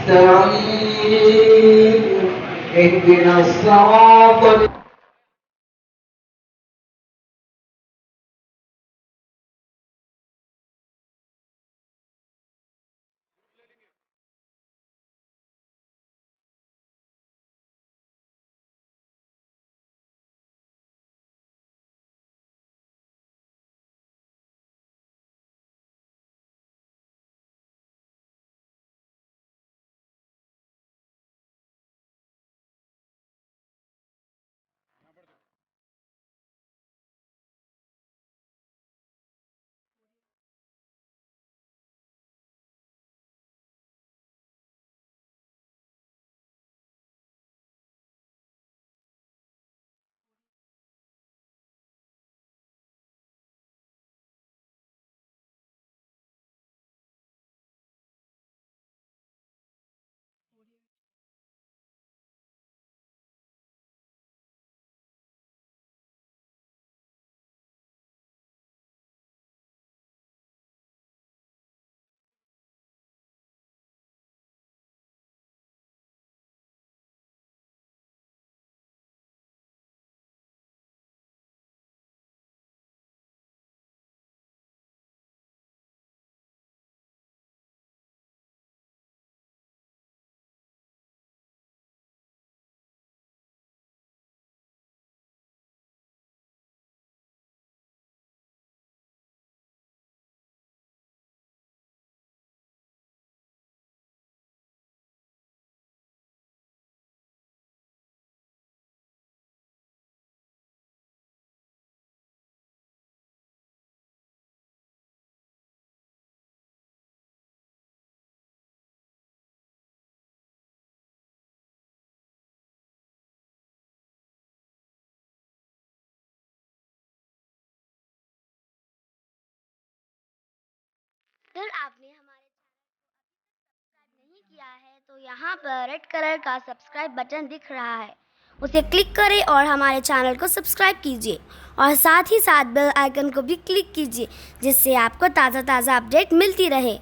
نستعين اهدنا الصراط अगर आपने हमारे चैनल को नहीं किया है तो यहाँ पर रेड कलर का सब्सक्राइब बटन दिख रहा है, उसे क्लिक करें और हमारे चैनल को सब्सक्राइब कीजिए और साथ ही साथ बेल आइकन को भी क्लिक कीजिए, जिससे आपको ताज़ा अपडेट मिलती रहे।